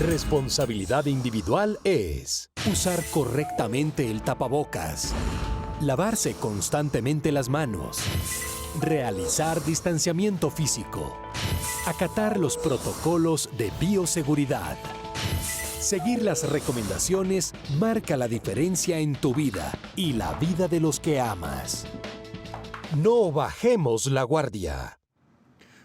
Responsabilidad individual es usar correctamente el tapabocas, lavarse constantemente las manos, realizar distanciamiento físico, acatar los protocolos de bioseguridad. Seguir las recomendaciones marca la diferencia en tu vida y la vida de los que amas. No bajemos la guardia.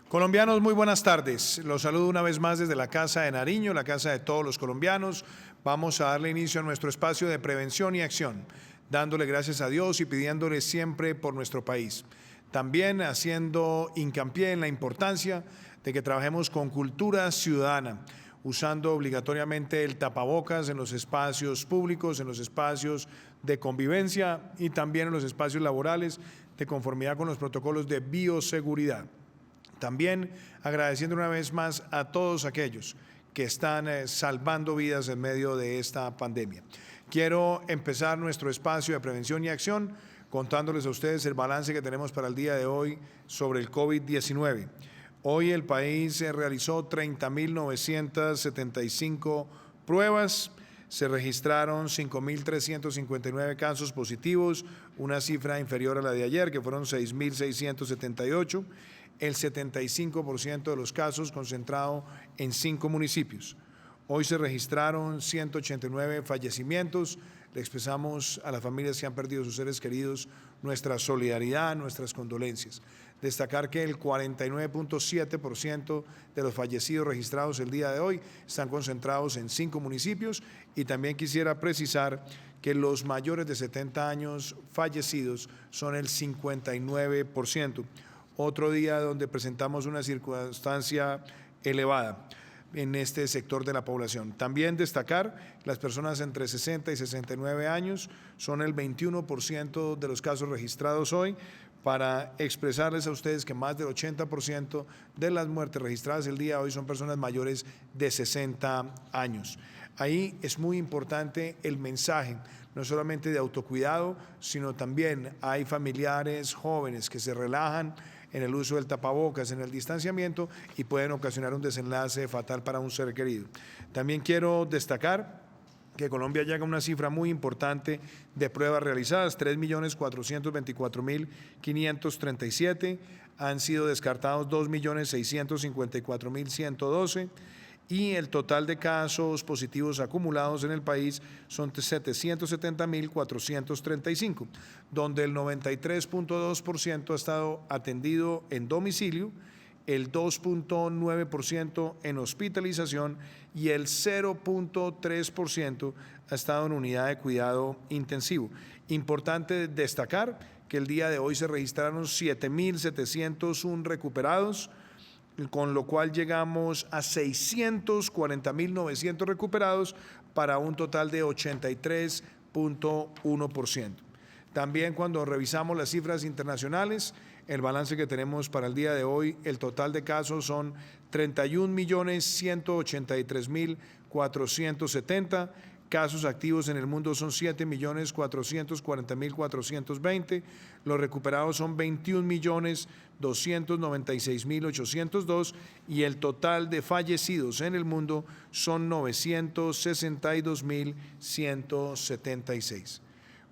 Colombianos, muy buenas tardes. Los saludo una vez más desde la Casa de Nariño, la casa de todos los colombianos. Vamos a darle inicio a nuestro espacio de prevención y acción, dándole gracias a Dios y pidiéndole siempre por nuestro país. También haciendo hincapié en la importancia de que trabajemos con cultura ciudadana, usando obligatoriamente el tapabocas en los espacios públicos, en los espacios de convivencia y también en los espacios laborales de conformidad con los protocolos de bioseguridad. También agradeciendo una vez más a todos aquellos que están salvando vidas en medio de esta pandemia. Quiero empezar nuestro espacio de prevención y acción contándoles a ustedes el balance que tenemos para el día de hoy sobre el COVID-19. Hoy el país realizó 30.975 pruebas, se registraron 5.359 casos positivos, una cifra inferior a la de ayer, que fueron 6.678. El 75% de los casos concentrado en 5 municipios. Hoy se registraron 189 fallecimientos. Le expresamos a las familias que han perdido sus seres queridos nuestra solidaridad, nuestras condolencias. Destacar que el 49.7% de los fallecidos registrados el día de hoy están concentrados en 5 municipios y también quisiera precisar que los mayores de 70 años fallecidos son el 59%. Otro día donde presentamos una circunstancia elevada en este sector de la población. También destacar las personas entre 60 y 69 años son el 21% de los casos registrados hoy, para expresarles a ustedes que más del 80% de las muertes registradas el día de hoy son personas mayores de 60 años. Ahí es muy importante el mensaje, no solamente de autocuidado, sino también hay familiares jóvenes que se relajan en el uso del tapabocas, en el distanciamiento y pueden ocasionar un desenlace fatal para un ser querido. También quiero destacar que Colombia llega a una cifra muy importante de pruebas realizadas, 3.424.537, han sido descartados 2.654.112 y el total de casos positivos acumulados en el país son 770.435, donde el 93.2% ha estado atendido en domicilio, el 2.9% en hospitalización y el 0.3% ha estado en unidad de cuidado intensivo. Importante destacar que el día de hoy se registraron 7.701 recuperados, con lo cual llegamos a 640.900 recuperados para un total de 83.1%. También cuando revisamos las cifras internacionales, el balance que tenemos para el día de hoy, el total de casos son 31.183.470, casos activos en el mundo son 7.440.420, los recuperados son 21.296.802 y el total de fallecidos en el mundo son 962.176.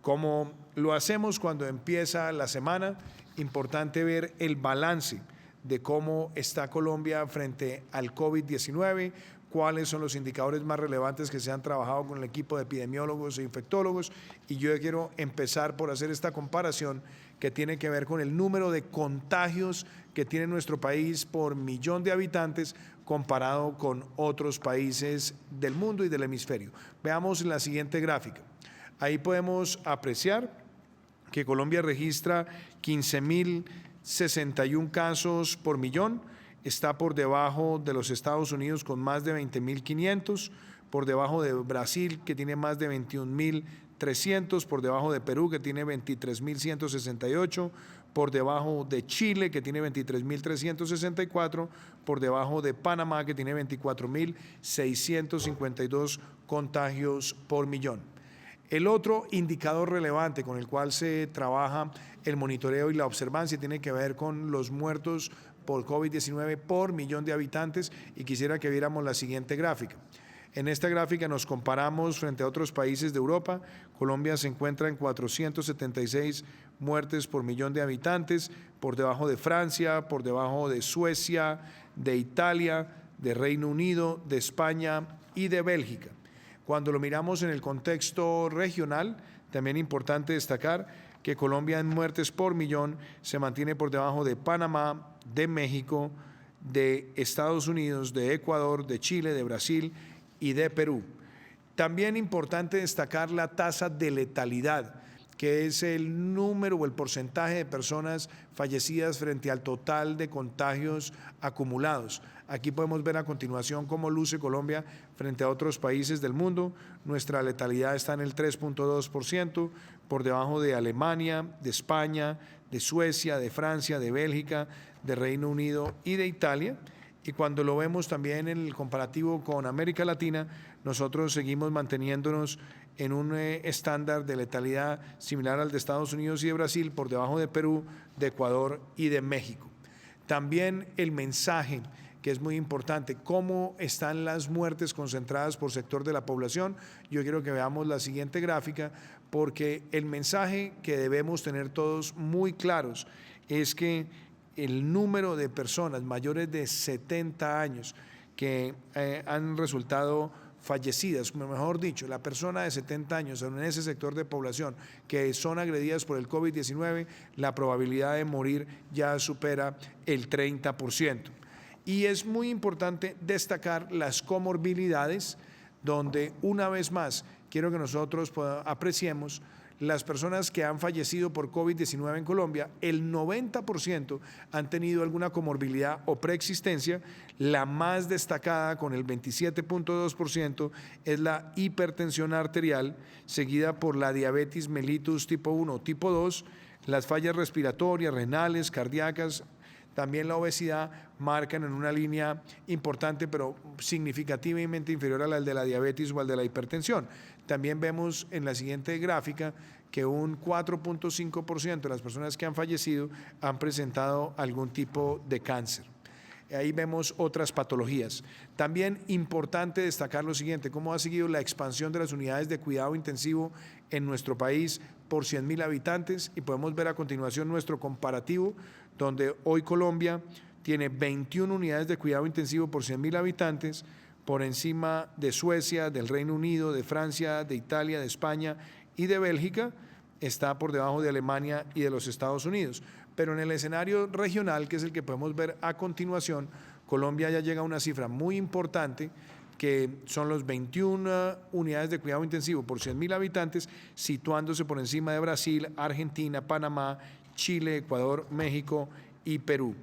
Como lo hacemos cuando empieza la semana, importante ver el balance de cómo está Colombia frente al COVID-19, cuáles son los indicadores más relevantes que se han trabajado con el equipo de epidemiólogos e infectólogos, y yo quiero empezar por hacer esta comparación que tiene que ver con el número de contagios que tiene nuestro país por millón de habitantes comparado con otros países del mundo y del hemisferio. Veamos la siguiente gráfica. Ahí podemos apreciar que Colombia registra 15.061 casos por millón, está por debajo de los Estados Unidos con más de 20.500, por debajo de Brasil que tiene más de 21.300, por debajo de Perú que tiene 23.168, por debajo de Chile que tiene 23.364, por debajo de Panamá que tiene 24.652 contagios por millón. El otro indicador relevante con el cual se trabaja el monitoreo y la observancia tiene que ver con los muertos por COVID-19 por millón de habitantes, y quisiera que viéramos la siguiente gráfica. En esta gráfica nos comparamos frente a otros países de Europa. Colombia se encuentra en 476 muertes por millón de habitantes, por debajo de Francia, por debajo de Suecia, de Italia, de Reino Unido, de España y de Bélgica. Cuando lo miramos en el contexto regional, también importante destacar que Colombia en muertes por millón se mantiene por debajo de Panamá, de México, de Estados Unidos, de Ecuador, de Chile, de Brasil y de Perú. También importante destacar la tasa de letalidad, que es el número o el porcentaje de personas fallecidas frente al total de contagios acumulados. Aquí podemos ver a continuación cómo luce Colombia frente a otros países del mundo. Nuestra letalidad está en el 3.2%, por debajo de Alemania, de España, de Suecia, de Francia, de Bélgica, de Reino Unido y de Italia. Y cuando lo vemos también en el comparativo con América Latina, nosotros seguimos manteniéndonos en un estándar de letalidad similar al de Estados Unidos y de Brasil, por debajo de Perú, de Ecuador y de México. También el mensaje, que es muy importante, cómo están las muertes concentradas por sector de la población. Yo quiero que veamos la siguiente gráfica, porque el mensaje que debemos tener todos muy claros es que el número de personas mayores de 70 años que han resultado fallecidas, mejor dicho, la persona de 70 años en ese sector de población que son agredidas por el COVID-19, la probabilidad de morir ya supera el 30%. Y es muy importante destacar las comorbilidades, donde una vez más quiero que nosotros apreciemos las personas que han fallecido por COVID-19 en Colombia. El 90% han tenido alguna comorbilidad o preexistencia. La más destacada, con el 27.2%, es la hipertensión arterial, seguida por la diabetes mellitus tipo 1 o tipo 2, las fallas respiratorias, renales, cardíacas. También la obesidad marcan en una línea importante, pero significativamente inferior a la de la diabetes o al de la hipertensión. También vemos en la siguiente gráfica que un 4.5% de las personas que han fallecido han presentado algún tipo de cáncer. Ahí vemos otras patologías. También importante destacar lo siguiente, cómo ha seguido la expansión de las unidades de cuidado intensivo en nuestro país por 100.000 habitantes, y podemos ver a continuación nuestro comparativo, donde hoy Colombia tiene 21 unidades de cuidado intensivo por 100.000 habitantes, por encima de Suecia, del Reino Unido, de Francia, de Italia, de España y de Bélgica. Está por debajo de Alemania y de los Estados Unidos. Pero en el escenario regional, que es el que podemos ver a continuación, Colombia ya llega a una cifra muy importante, que son los 21 unidades de cuidado intensivo por 100.000 habitantes, situándose por encima de Brasil, Argentina, Panamá, Chile, Ecuador, México y Perú.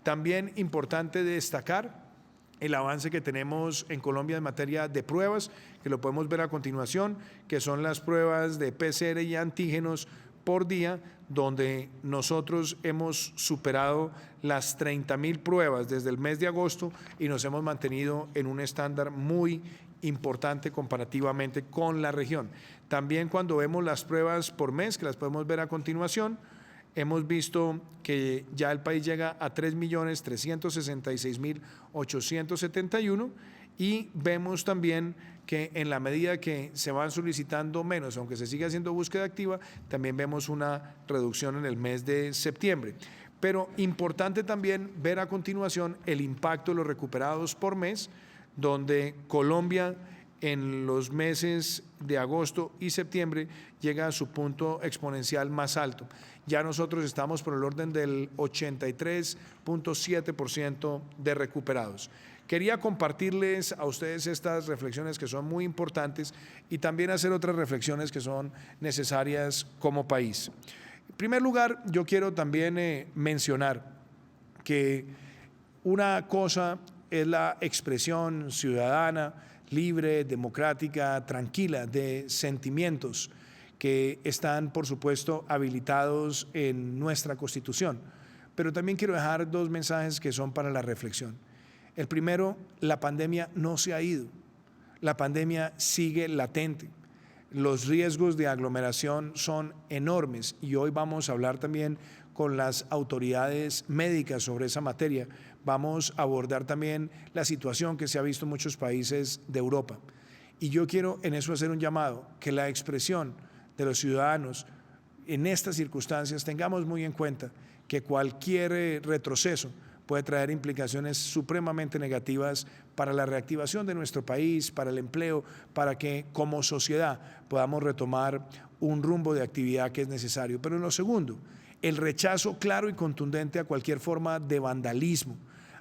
También importante destacar el avance que tenemos en Colombia en materia de pruebas, que lo podemos ver a continuación, que son las pruebas de PCR y antígenos por día, donde nosotros hemos superado las 30.000 pruebas desde el mes de agosto y nos hemos mantenido en un estándar muy importante comparativamente con la región. También cuando vemos las pruebas por mes, que las podemos ver a continuación, hemos visto que ya el país llega a 3.366.871, y vemos también que en la medida que se van solicitando menos, aunque se sigue haciendo búsqueda activa, también vemos una reducción en el mes de septiembre. Pero importante también ver a continuación el impacto de los recuperados por mes, donde Colombia en los meses de agosto y septiembre llega a su punto exponencial más alto. Ya nosotros estamos por el orden del 83.7% de recuperados. Quería compartirles a ustedes estas reflexiones que son muy importantes y también hacer otras reflexiones que son necesarias como país. En primer lugar, yo quiero también mencionar que una cosa es la expresión ciudadana, libre, democrática, tranquila, de sentimientos que están, por supuesto, habilitados en nuestra Constitución. Pero también quiero dejar dos mensajes que son para la reflexión. El primero, la pandemia no se ha ido, la pandemia sigue latente. Los riesgos de aglomeración son enormes y hoy vamos a hablar también con las autoridades médicas sobre esa materia. Vamos a abordar también la situación que se ha visto en muchos países de Europa. Y yo quiero en eso hacer un llamado, que la expresión de los ciudadanos en estas circunstancias tengamos muy en cuenta que cualquier retroceso puede traer implicaciones supremamente negativas para la reactivación de nuestro país, para el empleo, para que como sociedad podamos retomar un rumbo de actividad que es necesario. Pero en lo segundo, el rechazo claro y contundente a cualquier forma de vandalismo,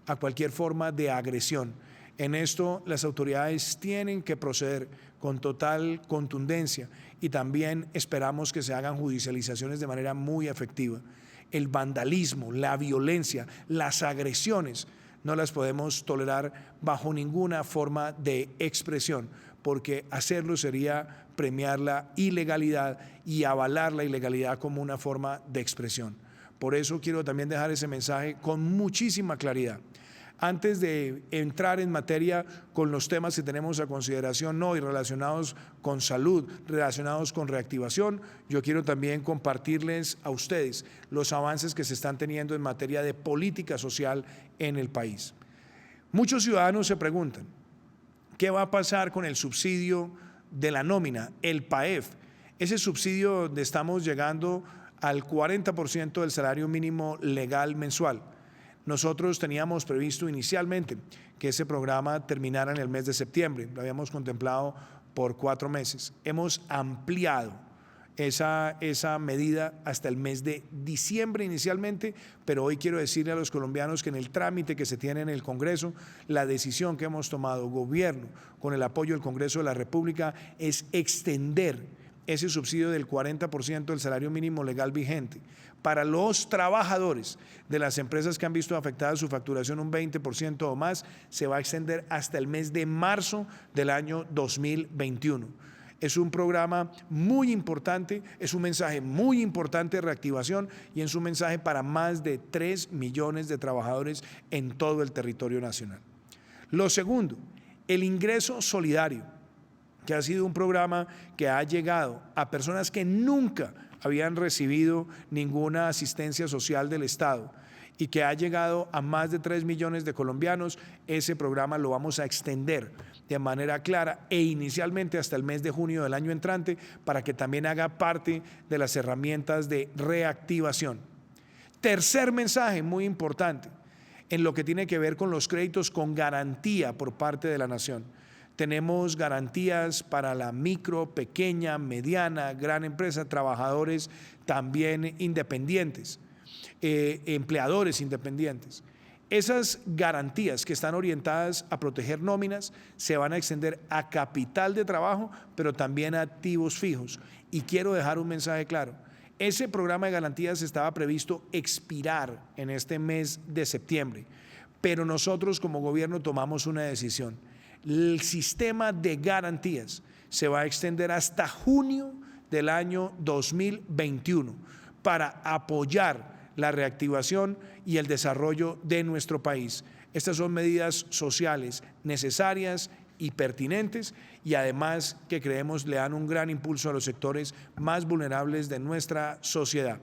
a cualquier forma de agresión. En esto las autoridades tienen que proceder con total contundencia y también esperamos que se hagan judicializaciones de manera muy efectiva. El vandalismo, la violencia, las agresiones no las podemos tolerar bajo ninguna forma de expresión, porque hacerlo sería premiar la ilegalidad y avalar la ilegalidad como una forma de expresión. Por eso quiero también dejar ese mensaje con muchísima claridad. Antes de entrar en materia con los temas que tenemos a consideración hoy relacionados con salud, relacionados con reactivación, yo quiero también compartirles a ustedes los avances que se están teniendo en materia de política social en el país. Muchos ciudadanos se preguntan, ¿qué va a pasar con el subsidio de la nómina, el PAEF? Ese subsidio donde estamos llegando al 40% del salario mínimo legal mensual. Nosotros teníamos previsto inicialmente que ese programa terminara en el mes de septiembre, lo habíamos contemplado por 4 meses. Hemos ampliado esa medida hasta el mes de diciembre inicialmente, pero hoy quiero decirle a los colombianos que en el trámite que se tiene en el Congreso, la decisión que hemos tomado, gobierno, con el apoyo del Congreso de la República, es extender ese subsidio del 40% del salario mínimo legal vigente para los trabajadores de las empresas que han visto afectada su facturación un 20% o más, se va a extender hasta el mes de marzo del año 2021. Es un programa muy importante, es un mensaje muy importante de reactivación y es un mensaje para más de 3 millones de trabajadores en todo el territorio nacional. Lo segundo, el ingreso solidario, que ha sido un programa que ha llegado a personas que nunca habían recibido ninguna asistencia social del Estado y que ha llegado a más de 3 millones de colombianos. Ese programa lo vamos a extender de manera clara e inicialmente hasta el mes de junio del año entrante para que también haga parte de las herramientas de reactivación. Tercer mensaje muy importante en lo que tiene que ver con los créditos con garantía por parte de la Nación. Tenemos garantías para la micro, pequeña, mediana, gran empresa, trabajadores también independientes, empleadores independientes. Esas garantías que están orientadas a proteger nóminas se van a extender a capital de trabajo, pero también a activos fijos. Y quiero dejar un mensaje claro. Ese programa de garantías estaba previsto expirar en este mes de septiembre, pero nosotros como gobierno tomamos una decisión. El sistema de garantías se va a extender hasta junio del año 2021 para apoyar la reactivación y el desarrollo de nuestro país. Estas son medidas sociales necesarias y pertinentes y además que creemos le dan un gran impulso a los sectores más vulnerables de nuestra sociedad.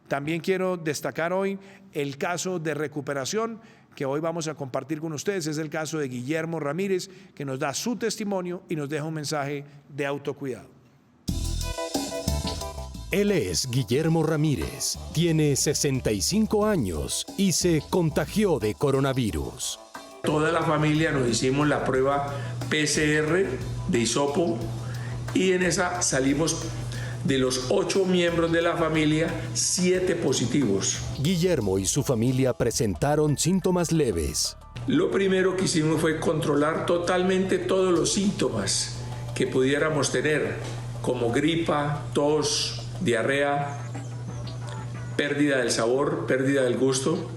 También quiero destacar hoy el caso de recuperación que hoy vamos a compartir con ustedes. Es el caso de Guillermo Ramírez, que nos da su testimonio y nos deja un mensaje de autocuidado. Él es Guillermo Ramírez, tiene 65 años y se contagió de coronavirus. Toda la familia nos hicimos la prueba PCR de hisopo y en esa salimos de los 8 miembros de la familia, 7 positivos. Guillermo y su familia presentaron síntomas leves. Lo primero que hicimos fue controlar totalmente todos los síntomas que pudiéramos tener, como gripa, tos, diarrea, pérdida del sabor, pérdida del gusto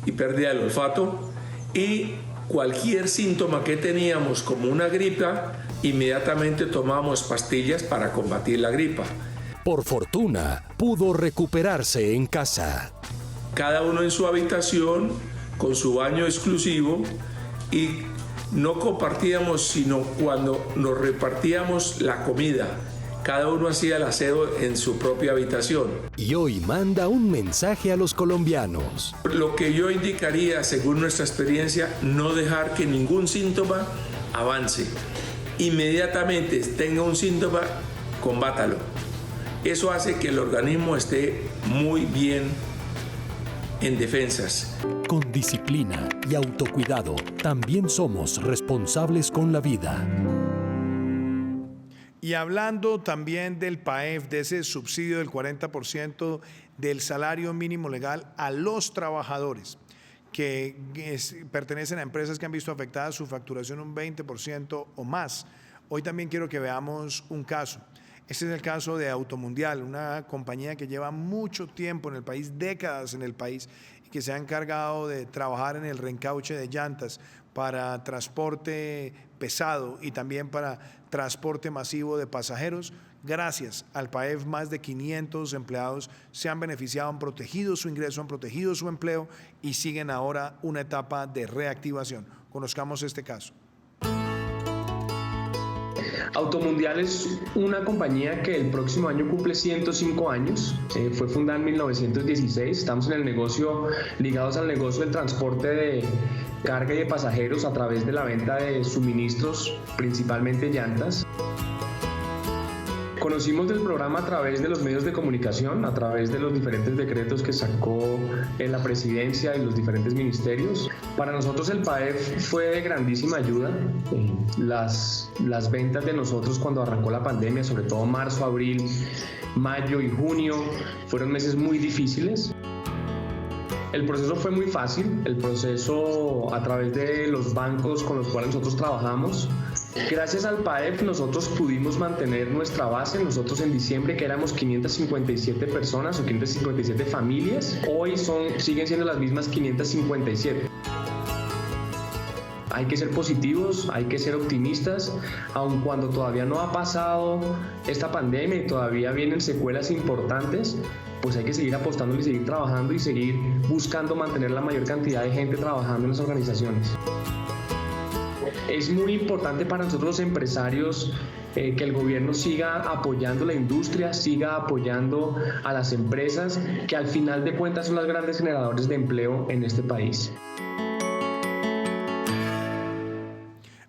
y pérdida del olfato. Y cualquier síntoma que teníamos como una gripa, inmediatamente tomábamos pastillas para combatir la gripa. Por fortuna, pudo recuperarse en casa. Cada uno en su habitación, con su baño exclusivo, y no compartíamos sino cuando nos repartíamos la comida. Cada uno hacía el aseo en su propia habitación. Y hoy manda un mensaje a los colombianos. Lo que yo indicaría, según nuestra experiencia, no dejar que ningún síntoma avance. inmediatamente tenga un síntoma, combátalo. Eso hace que el organismo esté muy bien en defensas. Con disciplina y autocuidado, también somos responsables con la vida. Y hablando también del PAEF, de ese subsidio del 40% del salario mínimo legal a los trabajadores que pertenecen a empresas que han visto afectada su facturación un 20% o más. Hoy también quiero que veamos un caso. Este es el caso de Automundial, una compañía que lleva mucho tiempo en el país, décadas en el país, y que se ha encargado de trabajar en el reencauche de llantas para transporte pesado y también para transporte masivo de pasajeros. Gracias al PAEF, más de 500 empleados se han beneficiado, han protegido su ingreso, han protegido su empleo y siguen ahora una etapa de reactivación. Conozcamos este caso. Automundial es una compañía que el próximo año cumple 105 años, fue fundada en 1916, estamos en el negocio, ligados al negocio del transporte de carga y de pasajeros a través de la venta de suministros, principalmente llantas. Conocimos del programa a través de los medios de comunicación, a través de los diferentes decretos que sacó la presidencia y los diferentes ministerios. Para nosotros el PAEF fue de grandísima ayuda. Las ventas de nosotros cuando arrancó la pandemia, sobre todo marzo, abril, mayo y junio, fueron meses muy difíciles. El proceso fue muy fácil, el proceso a través de los bancos con los cuales nosotros trabajamos. Gracias al PAEF nosotros pudimos mantener nuestra base. Nosotros en diciembre, que éramos 557 personas o 557 familias, hoy siguen siendo las mismas 557. Hay que ser positivos, hay que ser optimistas, aun cuando todavía no ha pasado esta pandemia y todavía vienen secuelas importantes, pues hay que seguir apostando y seguir trabajando y seguir buscando mantener la mayor cantidad de gente trabajando en las organizaciones. Es muy importante para nosotros los empresarios que el gobierno siga apoyando la industria, siga apoyando a las empresas, que al final de cuentas son las grandes generadores de empleo en este país.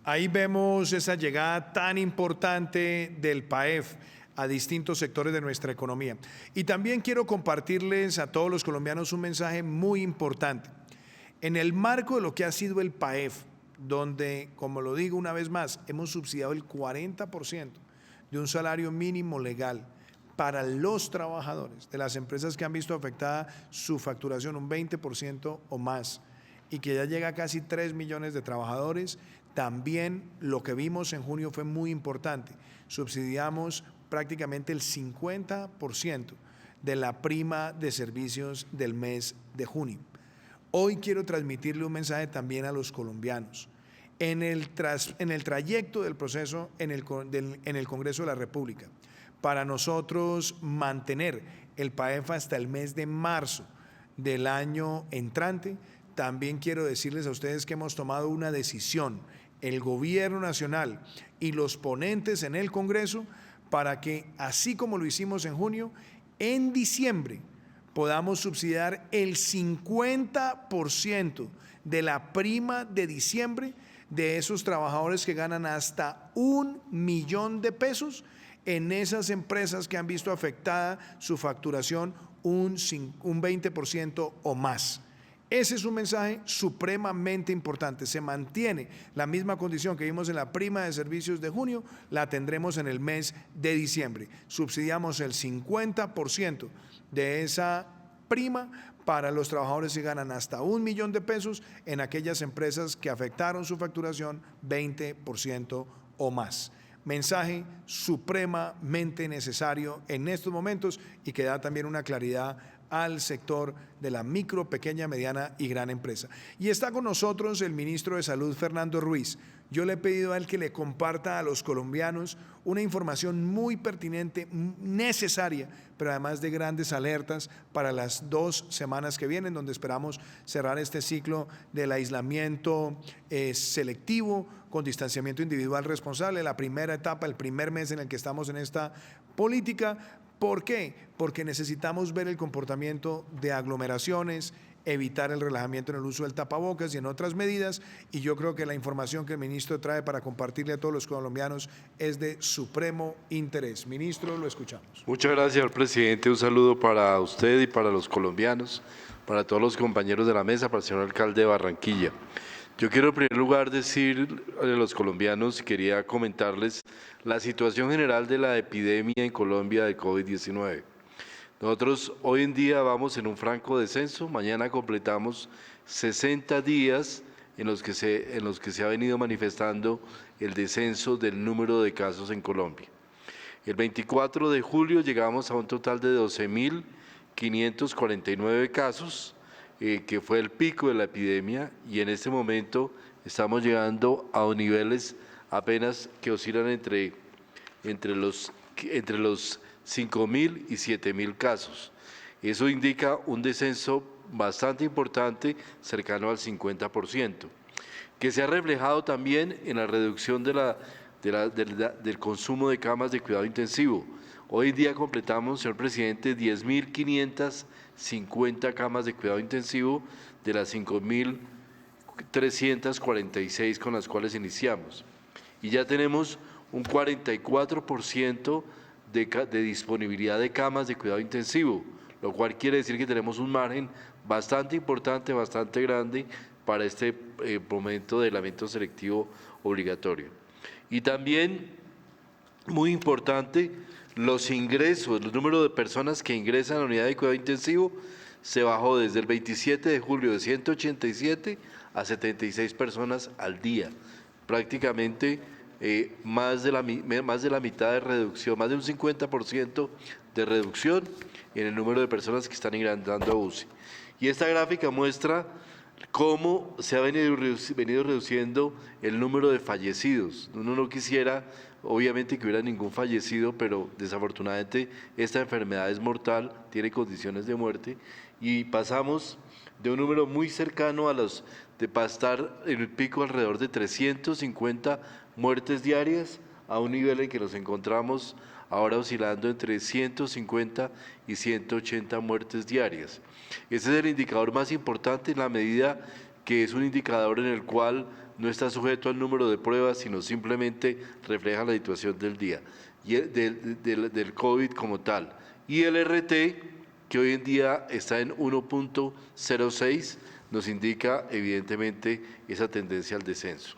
Ahí vemos esa llegada tan importante del PAEF a distintos sectores de nuestra economía. Y también quiero compartirles a todos los colombianos un mensaje muy importante. En el marco de lo que ha sido el PAEF, donde, como lo digo una vez más, hemos subsidiado el 40% de un salario mínimo legal para los trabajadores de las empresas que han visto afectada su facturación un 20% o más, y que ya llega a casi 3 millones de trabajadores. También lo que vimos en junio fue muy importante. Subsidiamos prácticamente el 50% de la prima de servicios del mes de junio. Hoy quiero transmitirle un mensaje también a los colombianos. En el trayecto del proceso en el Congreso de la República, para nosotros mantener el PAEF hasta el mes de marzo del año entrante, también quiero decirles a ustedes que hemos tomado una decisión, el Gobierno Nacional y los ponentes en el Congreso, para que, así como lo hicimos en junio, en diciembre podamos subsidiar el 50% de la prima de diciembre de esos trabajadores que ganan hasta 1 millón de pesos en esas empresas que han visto afectada su facturación un 20% o más. Ese es un mensaje supremamente importante. Se mantiene la misma condición que vimos en la prima de servicios de junio, la tendremos en el mes de diciembre. Subsidiamos el 50% de esa prima para los trabajadores que ganan hasta 1 millón de pesos en aquellas empresas que afectaron su facturación 20% o más. Mensaje supremamente necesario en estos momentos y que da también una claridad al sector de la micro, pequeña, mediana y gran empresa. Y está con nosotros el ministro de Salud, Fernando Ruiz. Yo le he pedido a él que le comparta a los colombianos una información muy pertinente, necesaria, pero además de grandes alertas para las 2 semanas que vienen, donde esperamos cerrar este ciclo del aislamiento selectivo con distanciamiento individual responsable, la primera etapa, el primer mes en el que estamos en esta política. ¿Por qué? Porque necesitamos ver el comportamiento de aglomeraciones evitar el relajamiento en el uso del tapabocas y en otras medidas, y yo creo que la información que el ministro trae para compartirle a todos los colombianos es de supremo interés. Ministro, lo escuchamos. Muchas gracias, señor presidente. Un saludo para usted y para los colombianos, para todos los compañeros de la mesa, para el señor alcalde de Barranquilla. Yo quiero en primer lugar decir a los colombianos, quería comentarles la situación general de la epidemia en Colombia de COVID-19. Nosotros hoy en día vamos en un franco descenso, mañana completamos 60 días en los que se ha venido manifestando el descenso del número de casos en Colombia. El 24 de julio llegamos a un total de 12.549 casos, que fue el pico de la epidemia, y en este momento estamos llegando a niveles apenas que oscilan entre los 5.000 y 7.000 casos. Eso indica un descenso bastante importante, cercano al 50%, que se ha reflejado también en la reducción del consumo de camas de cuidado intensivo. Hoy en día completamos, señor presidente, 10.550 camas de cuidado intensivo de las 5.346 con las cuales iniciamos. Y ya tenemos un 44% de disponibilidad de camas de cuidado intensivo, lo cual quiere decir que tenemos un margen bastante importante, bastante grande para este momento de aislamiento selectivo obligatorio. Y también, muy importante, los ingresos, el número de personas que ingresan a la unidad de cuidado intensivo se bajó desde el 27 de julio de 187 a 76 personas al día, prácticamente más de la mitad de reducción, más de un 50% de reducción en el número de personas que están ingresando a UCI. Y esta gráfica muestra cómo se ha venido reduciendo el número de fallecidos. Uno no quisiera, obviamente, que hubiera ningún fallecido, pero desafortunadamente esta enfermedad es mortal, tiene condiciones de muerte, y pasamos de un número muy cercano de estar en el pico alrededor de 350 muertes diarias a un nivel en que nos encontramos ahora oscilando entre 150 y 180 muertes diarias. Ese es el indicador más importante en la medida que es un indicador en el cual no está sujeto al número de pruebas, sino simplemente refleja la situación del día, y del COVID como tal. Y el RT, que hoy en día está en 1.06, nos indica evidentemente esa tendencia al descenso.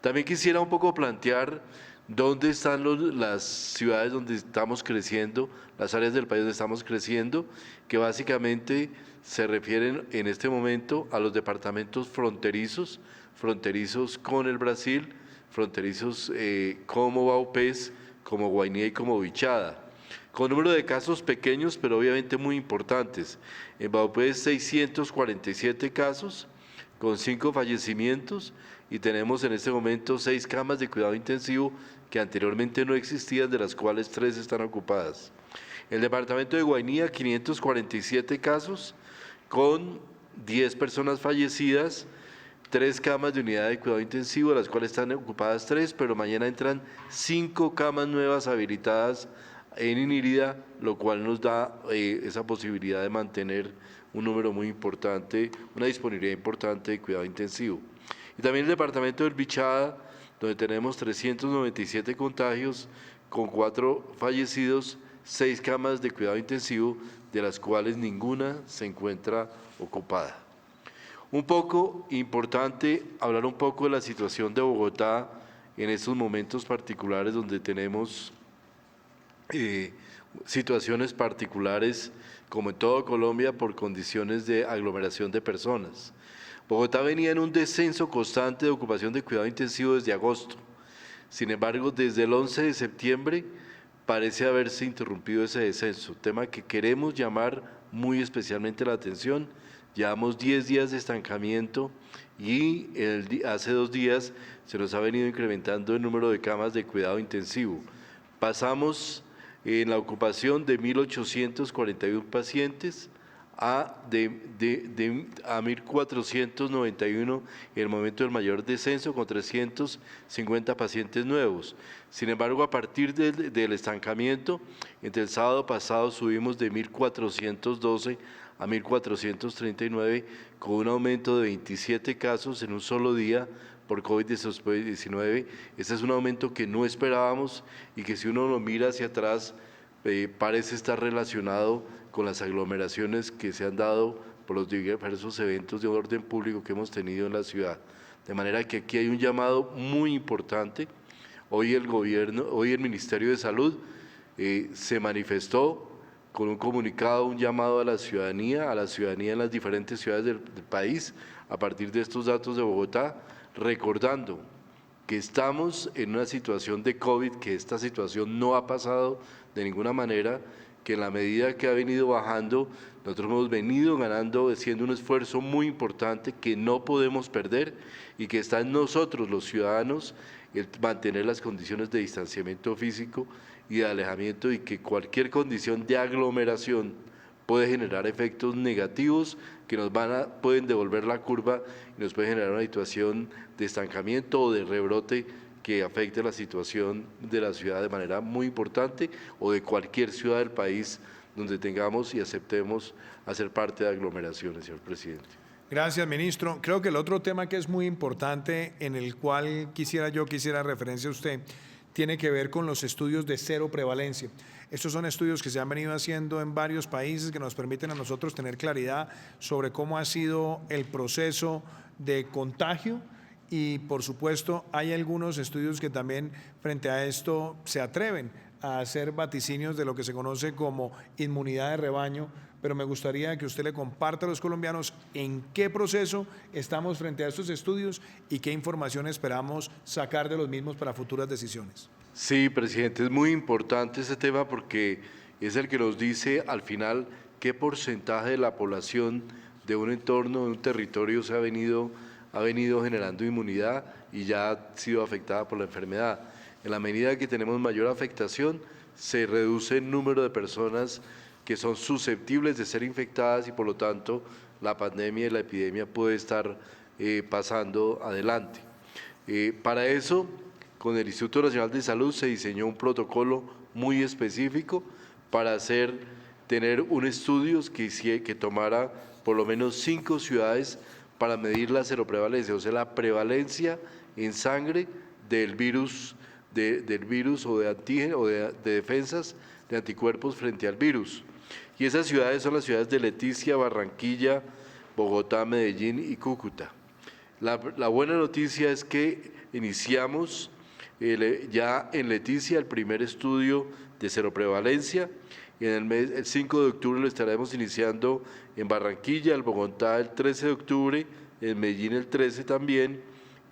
También quisiera un poco plantear dónde están las ciudades donde estamos creciendo, las áreas del país donde estamos creciendo, que básicamente se refieren en este momento a los departamentos fronterizos con el Brasil, fronterizos como Vaupés, como Guainía y como Vichada, con número de casos pequeños pero obviamente muy importantes. En Vaupés 647 casos, con 5 fallecimientos, y tenemos en este momento 6 camas de cuidado intensivo que anteriormente no existían, de las cuales 3 están ocupadas. El departamento de Guainía, 547 casos, con 10 personas fallecidas, 3 camas de unidad de cuidado intensivo, de las cuales están ocupadas 3, pero mañana entran 5 camas nuevas habilitadas en Inírida, lo cual nos da esa posibilidad de mantener un número muy importante, una disponibilidad importante de cuidado intensivo. Y también el departamento del Vichada, donde tenemos 397 contagios, con 4 fallecidos, 6 camas de cuidado intensivo, de las cuales ninguna se encuentra ocupada. Un poco importante hablar un poco de la situación de Bogotá en estos momentos particulares, donde tenemos situaciones particulares, como en toda Colombia, por condiciones de aglomeración de personas. Bogotá venía en un descenso constante de ocupación de cuidado intensivo desde agosto. Sin embargo, desde el 11 de septiembre parece haberse interrumpido ese descenso, tema que queremos llamar muy especialmente la atención. Llevamos 10 días de estancamiento y hace 2 días se nos ha venido incrementando el número de camas de cuidado intensivo. Pasamos en la ocupación de 1.841 pacientes a 1.491 en el momento del mayor descenso, con 350 pacientes nuevos. Sin embargo, a partir del estancamiento, entre el sábado pasado subimos de 1.412 a 1.439, con un aumento de 27 casos en un solo día por COVID-19. Este es un aumento que no esperábamos y que, si uno lo mira hacia atrás, parece estar relacionado con las aglomeraciones que se han dado por los diversos eventos de orden público que hemos tenido en la ciudad. De manera que aquí hay un llamado muy importante. Hoy el Ministerio de Salud se manifestó con un comunicado, un llamado a la ciudadanía en las diferentes ciudades del país, a partir de estos datos de Bogotá, recordando que estamos en una situación de COVID, que esta situación no ha pasado de ninguna manera, que en la medida que ha venido bajando, nosotros hemos venido ganando, haciendo un esfuerzo muy importante que no podemos perder y que está en nosotros, los ciudadanos, el mantener las condiciones de distanciamiento físico y de alejamiento, y que cualquier condición de aglomeración puede generar efectos negativos que pueden devolver la curva y nos puede generar una situación de estancamiento o de rebrote que afecte la situación de la ciudad de manera muy importante, o de cualquier ciudad del país donde tengamos y aceptemos hacer parte de aglomeraciones, señor presidente. Gracias, ministro. Creo que el otro tema que es muy importante, en el cual quisiera referencia a usted, tiene que ver con los estudios de cero prevalencia. Estos son estudios que se han venido haciendo en varios países, que nos permiten a nosotros tener claridad sobre cómo ha sido el proceso de contagio. Y, por supuesto, hay algunos estudios que también, frente a esto, se atreven a hacer vaticinios de lo que se conoce como inmunidad de rebaño, pero me gustaría que usted le comparta a los colombianos en qué proceso estamos frente a estos estudios y qué información esperamos sacar de los mismos para futuras decisiones. Sí, presidente, es muy importante este tema, porque es el que nos dice al final qué porcentaje de la población de un entorno, de un territorio ha venido generando inmunidad y ya ha sido afectada por la enfermedad. En la medida que tenemos mayor afectación, se reduce el número de personas que son susceptibles de ser infectadas, y por lo tanto la pandemia y la epidemia puede estar pasando adelante. Para eso, con el Instituto Nacional de Salud se diseñó un protocolo muy específico para tener un estudio que tomara por lo menos 5 ciudades para medir la seroprevalencia, o sea, la prevalencia en sangre del virus o de antígeno o de defensas de anticuerpos frente al virus. Y esas ciudades son las ciudades de Leticia, Barranquilla, Bogotá, Medellín y Cúcuta. La buena noticia es que iniciamos ya en Leticia el primer estudio de seroprevalencia, y el 5 de octubre lo estaremos iniciando en Barranquilla, en Bogotá el 13 de octubre, en Medellín el 13 también,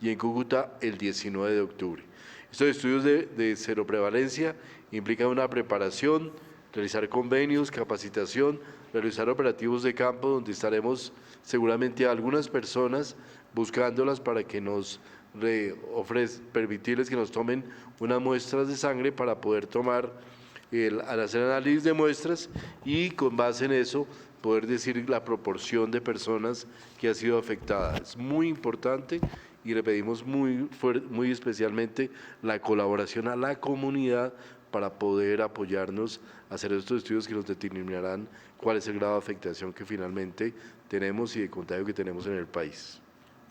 y en Cúcuta el 19 de octubre. Estos estudios de seroprevalencia implican una preparación, realizar convenios, capacitación, realizar operativos de campo, donde estaremos seguramente a algunas personas buscándolas para que nos permitirles que nos tomen unas muestras de sangre para poder al hacer análisis de muestras, y con base en eso poder decir la proporción de personas que ha sido afectada. Es muy importante y le pedimos muy especialmente la colaboración a la comunidad para poder apoyarnos a hacer estos estudios que nos determinarán cuál es el grado de afectación que finalmente tenemos y de contagio que tenemos en el país.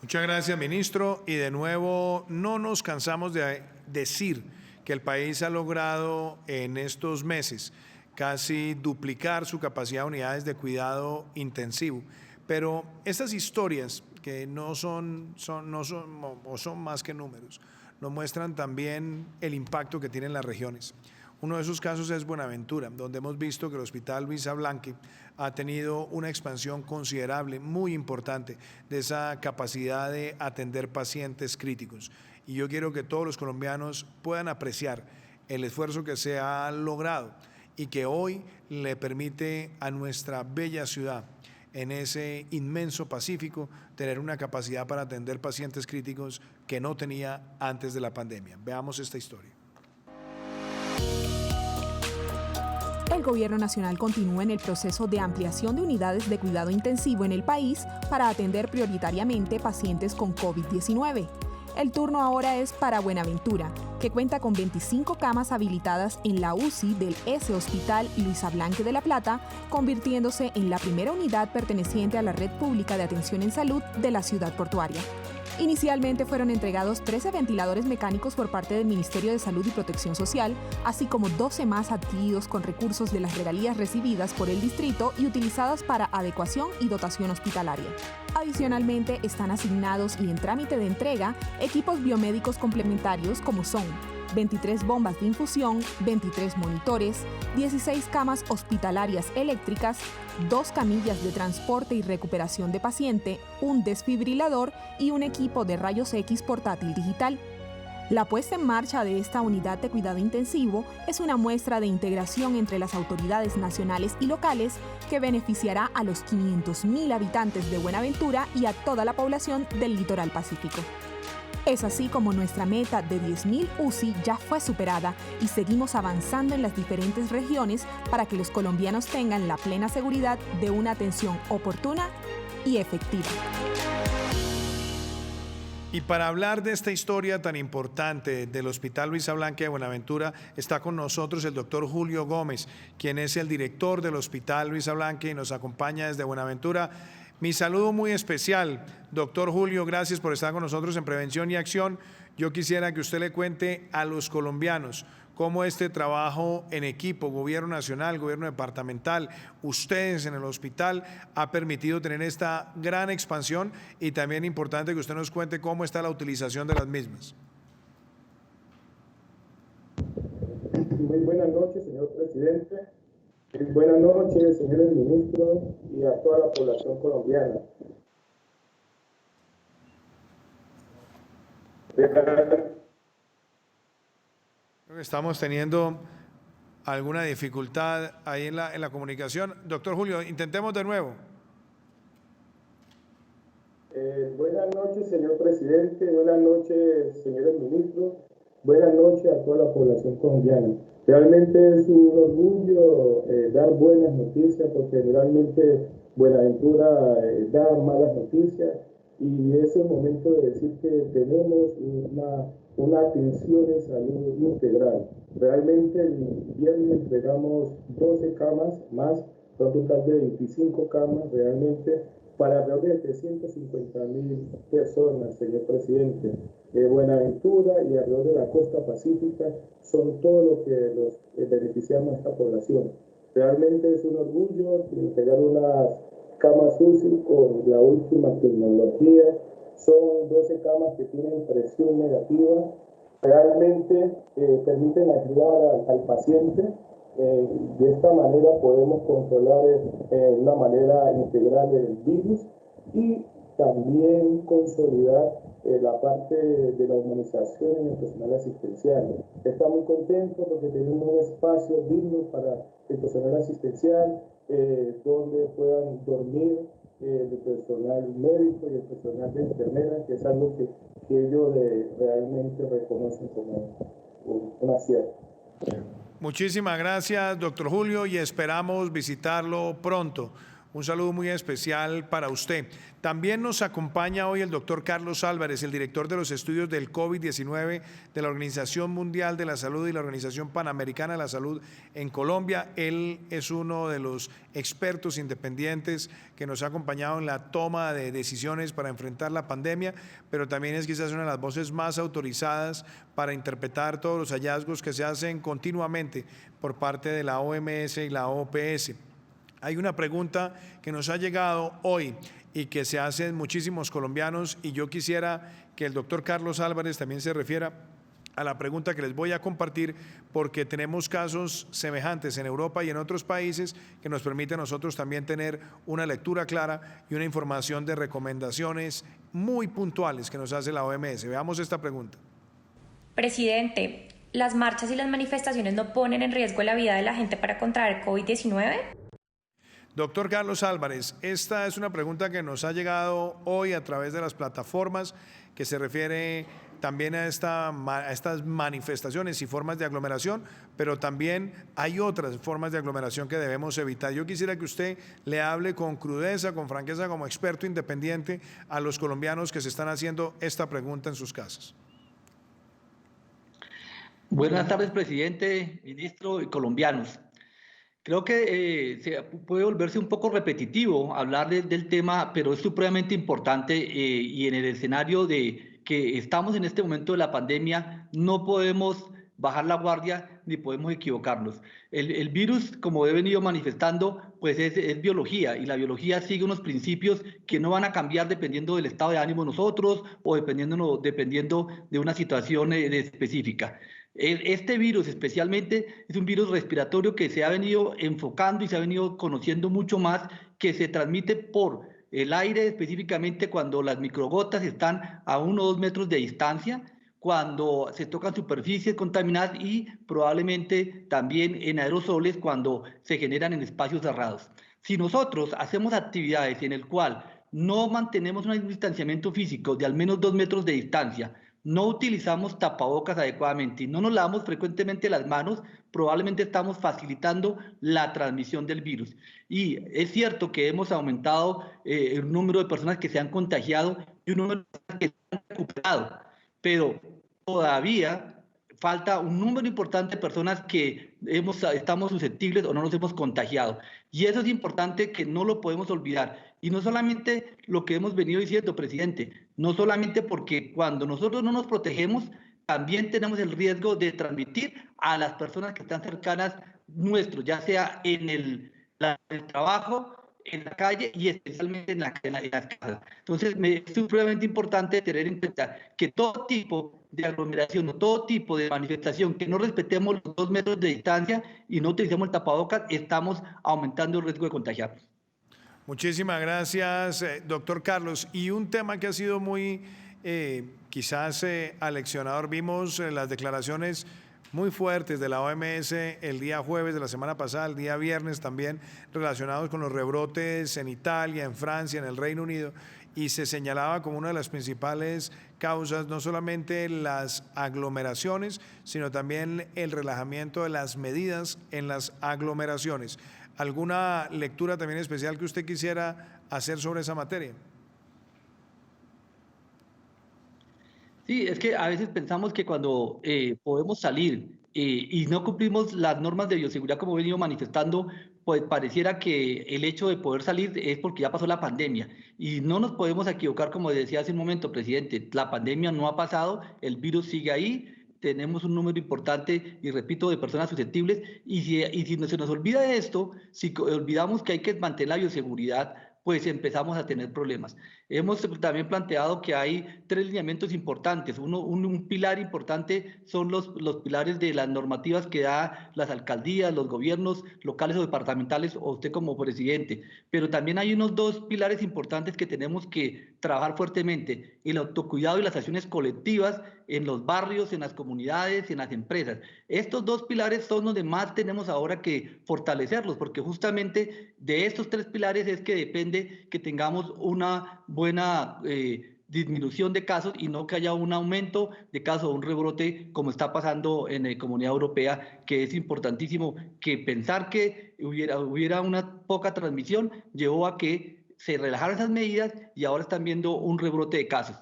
Muchas gracias, ministro. Y de nuevo, no nos cansamos de decir que el país ha logrado en estos meses casi duplicar su capacidad de unidades de cuidado intensivo. Pero estas historias, que son más que números, nos muestran también el impacto que tienen las regiones. Uno de esos casos es Buenaventura, donde hemos visto que el Hospital Luisa Blanque ha tenido una expansión considerable, muy importante, de esa capacidad de atender pacientes críticos. Y yo quiero que todos los colombianos puedan apreciar el esfuerzo que se ha logrado y que hoy le permite a nuestra bella ciudad, en ese inmenso Pacífico, tener una capacidad para atender pacientes críticos que no tenía antes de la pandemia. Veamos esta historia. El Gobierno Nacional continúa en el proceso de ampliación de unidades de cuidado intensivo en el país para atender prioritariamente pacientes con COVID-19. El turno ahora es para Buenaventura, que cuenta con 25 camas habilitadas en la UCI del S Hospital Luisa Blanque de La Plata, convirtiéndose en la primera unidad perteneciente a la red pública de atención en salud de la ciudad portuaria. Inicialmente fueron entregados 13 ventiladores mecánicos por parte del Ministerio de Salud y Protección Social, así como 12 más adquiridos con recursos de las regalías recibidas por el distrito y utilizadas para adecuación y dotación hospitalaria. Adicionalmente, están asignados y en trámite de entrega equipos biomédicos complementarios como son 23 bombas de infusión, 23 monitores, 16 camas hospitalarias eléctricas, 2 camillas de transporte y recuperación de paciente, un desfibrilador y un equipo de rayos X portátil digital. La puesta en marcha de esta unidad de cuidado intensivo es una muestra de integración entre las autoridades nacionales y locales que beneficiará a los 500.000 habitantes de Buenaventura y a toda la población del litoral pacífico. Es así como nuestra meta de 10.000 UCI ya fue superada y seguimos avanzando en las diferentes regiones para que los colombianos tengan la plena seguridad de una atención oportuna y efectiva. Y para hablar de esta historia tan importante del Hospital Luisa Blanque de Buenaventura, está con nosotros el doctor Julio Gómez, quien es el director del Hospital Luisa Blanque y nos acompaña desde Buenaventura. Mi saludo muy especial, doctor Julio, gracias por estar con nosotros en Prevención y Acción. Yo quisiera que usted le cuente a los colombianos cómo este trabajo en equipo, gobierno nacional, gobierno departamental, ustedes en el hospital, ha permitido tener esta gran expansión y también importante que usted nos cuente cómo está la utilización de las mismas. Muy buenas noches, señor presidente. Buenas noches, señores ministros y a toda la población colombiana. Estamos teniendo alguna dificultad ahí en la comunicación. Doctor Julio, intentemos de nuevo. Buenas noches, señor presidente. Buenas noches, señores ministros. Buenas noches a toda la población colombiana. Realmente es un orgullo dar buenas noticias porque generalmente Buenaventura da malas noticias y es el momento de decir que tenemos una atención en salud integral. Realmente el viernes entregamos 12 camas más, un total de 25 camas realmente para alrededor de 350.000 personas, señor presidente. Buenaventura y alrededor de la costa pacífica son todo lo que los beneficiamos a esta población. Realmente es un orgullo entregar unas camas UCI con la última tecnología. Son 12 camas que tienen presión negativa. Realmente permiten ayudar al paciente. De esta manera podemos controlar de una manera integral el virus y también consolidar la parte de la humanización en el personal asistencial. Está muy contento porque tenemos un espacio digno para el personal asistencial donde puedan dormir el personal médico y el personal de enfermera, que es algo que ellos realmente reconocen como un acierto. Muchísimas gracias, doctor Julio, y esperamos visitarlo pronto. Un saludo muy especial para usted. También nos acompaña hoy el doctor Carlos Álvarez, el director de los estudios del COVID-19 de la Organización Mundial de la Salud y la Organización Panamericana de la Salud en Colombia. Él es uno de los expertos independientes que nos ha acompañado en la toma de decisiones para enfrentar la pandemia, pero también es quizás una de las voces más autorizadas para interpretar todos los hallazgos que se hacen continuamente por parte de la OMS y la OPS. Hay una pregunta que nos ha llegado hoy y que se hacen muchísimos colombianos y yo quisiera que el doctor Carlos Álvarez también se refiera a la pregunta que les voy a compartir porque tenemos casos semejantes en Europa y en otros países que nos permite a nosotros también tener una lectura clara y una información de recomendaciones muy puntuales que nos hace la OMS. Veamos esta pregunta. Presidente, ¿las marchas y las manifestaciones no ponen en riesgo la vida de la gente para contraer COVID-19? Doctor Carlos Álvarez, esta es una pregunta que nos ha llegado hoy a través de las plataformas que se refiere también a estas manifestaciones y formas de aglomeración, pero también hay otras formas de aglomeración que debemos evitar. Yo quisiera que usted le hable con crudeza, con franqueza, como experto independiente a los colombianos que se están haciendo esta pregunta en sus casas. Buenas tardes, presidente, ministro y colombianos. Creo que se puede volverse un poco repetitivo hablar del tema, pero es supremamente importante y en el escenario de que estamos en este momento de la pandemia no podemos bajar la guardia ni podemos equivocarnos. El virus, como he venido manifestando, pues es biología y la biología sigue unos principios que no van a cambiar dependiendo del estado de ánimo de nosotros o dependiendo de una situación específica. Este virus especialmente es un virus respiratorio que se ha venido enfocando y se ha venido conociendo mucho más, que se transmite por el aire, específicamente cuando las microgotas están a 1 o 2 metros de distancia, cuando se tocan superficies contaminadas y probablemente también en aerosoles cuando se generan en espacios cerrados. Si nosotros hacemos actividades en el cual no mantenemos un distanciamiento físico de al menos 2 metros de distancia, no utilizamos tapabocas adecuadamente y no nos lavamos frecuentemente las manos, probablemente estamos facilitando la transmisión del virus. Y es cierto que hemos aumentado el número de personas que se han contagiado y un número de personas que se han recuperado, pero todavía falta un número importante de personas que estamos susceptibles o no nos hemos contagiado. Y eso es importante, que no lo podemos olvidar. Y no solamente lo que hemos venido diciendo, presidente, no solamente porque cuando nosotros no nos protegemos, también tenemos el riesgo de transmitir a las personas que están cercanas nuestros, ya sea en el trabajo, en la calle y especialmente en las casas. Entonces, es supremamente importante tener en cuenta que todo tipo de aglomeración o todo tipo de manifestación que no respetemos los 2 metros de distancia y no utilicemos el tapabocas, estamos aumentando el riesgo de contagiarnos. Muchísimas gracias, doctor Carlos. Y un tema que ha sido muy quizás aleccionador, vimos las declaraciones muy fuertes de la OMS el día jueves de la semana pasada, el día viernes también, relacionados con los rebrotes en Italia, en Francia, en el Reino Unido, y se señalaba como una de las principales causas no solamente las aglomeraciones, sino también el relajamiento de las medidas en las aglomeraciones. ¿Alguna lectura también especial que usted quisiera hacer sobre esa materia? Sí, es que a veces pensamos que cuando podemos salir y no cumplimos las normas de bioseguridad como he venido manifestando, pues pareciera que el hecho de poder salir es porque ya pasó la pandemia. Y no nos podemos equivocar, como decía hace un momento, presidente, la pandemia no ha pasado, el virus sigue ahí, tenemos un número importante, y repito, de personas susceptibles, y si no se nos olvida esto, si olvidamos que hay que mantener la bioseguridad, pues empezamos a tener problemas. Hemos también planteado que hay 3 lineamientos importantes. Un pilar importante son los pilares de las normativas que da las alcaldías, los gobiernos locales o departamentales, o usted como presidente. Pero también hay unos 2 pilares importantes que tenemos que trabajar fuertemente: el autocuidado y las acciones colectivas en los barrios, en las comunidades, en las empresas. Estos 2 pilares son donde más tenemos ahora que fortalecerlos, porque justamente de estos 3 pilares es que depende que tengamos una buena disminución de casos y no que haya un aumento de casos o un rebrote como está pasando en la Comunidad Europea, que es importantísimo, que pensar que hubiera una poca transmisión llevó a que se relajaran esas medidas y ahora están viendo un rebrote de casos.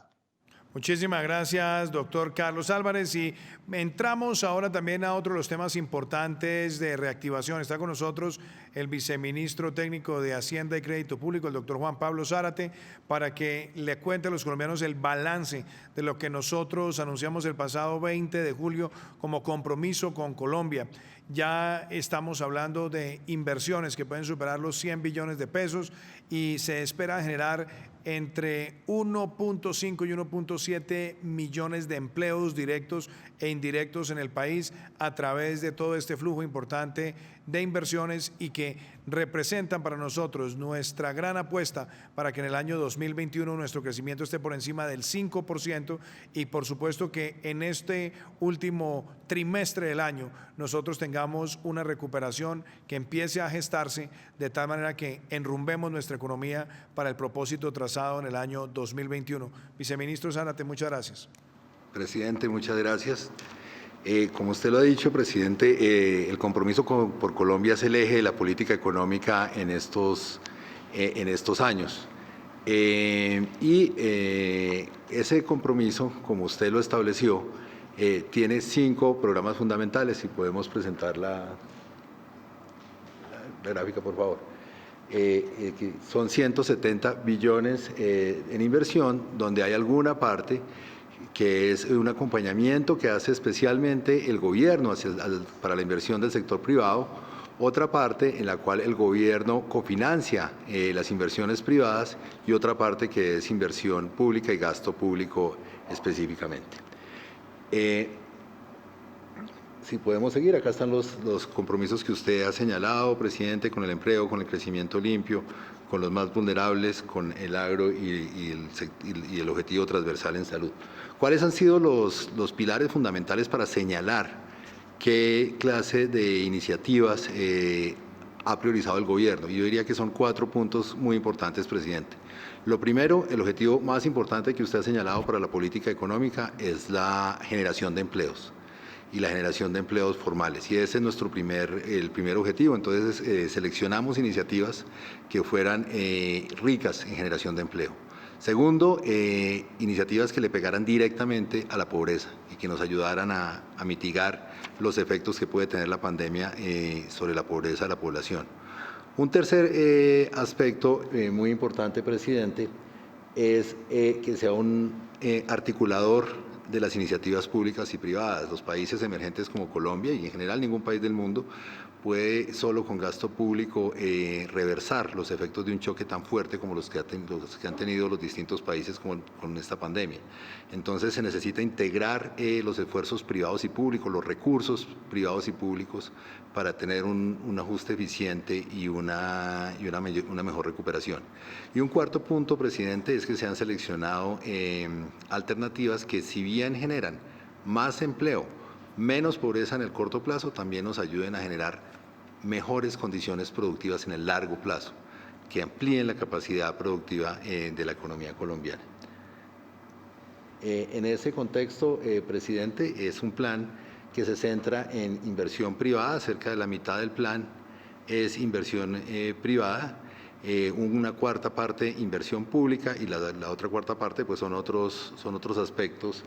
Muchísimas gracias, doctor Carlos Álvarez. Y entramos ahora también a otro de los temas importantes de reactivación. Está con nosotros el viceministro técnico de Hacienda y Crédito Público, el doctor Juan Pablo Zárate, para que le cuente a los colombianos el balance de lo que nosotros anunciamos el pasado 20 de julio como compromiso con Colombia. Ya estamos hablando de inversiones que pueden superar los 100 billones de pesos y se espera generar entre 1.5 y 1.7 millones de empleos directos e indirectos en el país a través de todo este flujo importante de inversiones, y que representan para nosotros nuestra gran apuesta para que en el año 2021 nuestro crecimiento esté por encima del 5%, y por supuesto que en este último trimestre del año nosotros tengamos una recuperación que empiece a gestarse de tal manera que enrumbemos nuestra economía para el propósito trazado en el año 2021. Viceministro Zárate, muchas gracias. Presidente, muchas gracias. Como usted lo ha dicho, presidente, el compromiso por Colombia es el eje de la política económica en estos años. Ese compromiso, como usted lo estableció, tiene 5 programas fundamentales. Si podemos presentar la gráfica, por favor. Son 170 billones en inversión, donde hay alguna parte que es un acompañamiento que hace especialmente el gobierno para la inversión del sector privado, otra parte en la cual el gobierno cofinancia las inversiones privadas y otra parte que es inversión pública y gasto público específicamente. Si podemos seguir, acá están los compromisos que usted ha señalado, presidente, con el empleo, con el crecimiento limpio, con los más vulnerables, con el agro y el objetivo transversal en salud. ¿Cuáles han sido los pilares fundamentales para señalar qué clase de iniciativas ha priorizado el gobierno? Y yo diría que son 4 puntos muy importantes, presidente. Lo primero, el objetivo más importante que usted ha señalado para la política económica es la generación de empleos y la generación de empleos formales. Y ese es el primer objetivo. Entonces, seleccionamos iniciativas que fueran ricas en generación de empleo. Segundo, iniciativas que le pegaran directamente a la pobreza y que nos ayudaran a mitigar los efectos que puede tener la pandemia sobre la pobreza de la población. Un tercer aspecto muy importante, presidente, es que sea un articulador de las iniciativas públicas y privadas. Los países emergentes como Colombia y en general ningún país del mundo puede solo con gasto público reversar los efectos de un choque tan fuerte como los que han tenido los distintos países con esta pandemia. Entonces se necesita integrar los esfuerzos privados y públicos, los recursos privados y públicos para tener un ajuste eficiente y una mejor recuperación. Y un cuarto punto, presidente, es que se han seleccionado alternativas que, si bien generan más empleo, menos pobreza en el corto plazo, también nos ayuden a generar mejores condiciones productivas en el largo plazo, que amplíen la capacidad productiva de la economía colombiana. En ese contexto, presidente, es un plan que se centra en inversión privada. Cerca de la mitad del plan es inversión privada, una cuarta parte inversión pública y la otra cuarta parte pues son otros aspectos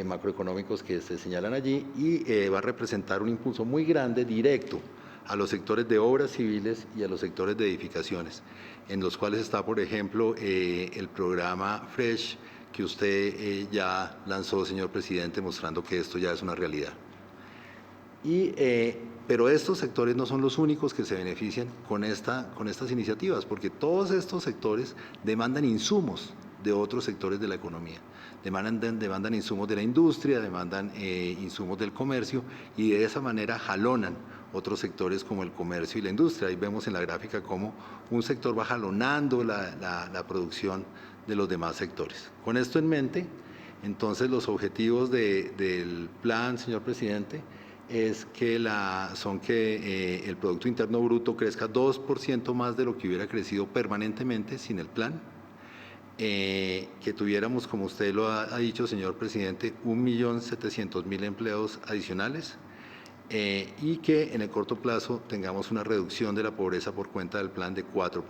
macroeconómicos que se señalan allí, y va a representar un impulso muy grande directo a los sectores de obras civiles y a los sectores de edificaciones, en los cuales está, por ejemplo, el programa FRESH que usted ya lanzó, señor presidente, mostrando que esto ya es una realidad. Pero estos sectores no son los únicos que se benefician con estas iniciativas, porque todos estos sectores demandan insumos de otros sectores de la economía. Demandan insumos de la industria, demandan insumos del comercio, y de esa manera jalonan otros sectores como el comercio y la industria. Ahí vemos en la gráfica cómo un sector va jalonando la producción de los demás sectores. Con esto en mente, entonces los objetivos del plan, señor presidente, es que el Producto Interno Bruto crezca 2% más de lo que hubiera crecido permanentemente sin el plan, que tuviéramos, como usted lo ha dicho, señor presidente, 1.700.000 empleos adicionales, y que en el corto plazo tengamos una reducción de la pobreza por cuenta del plan de 4%.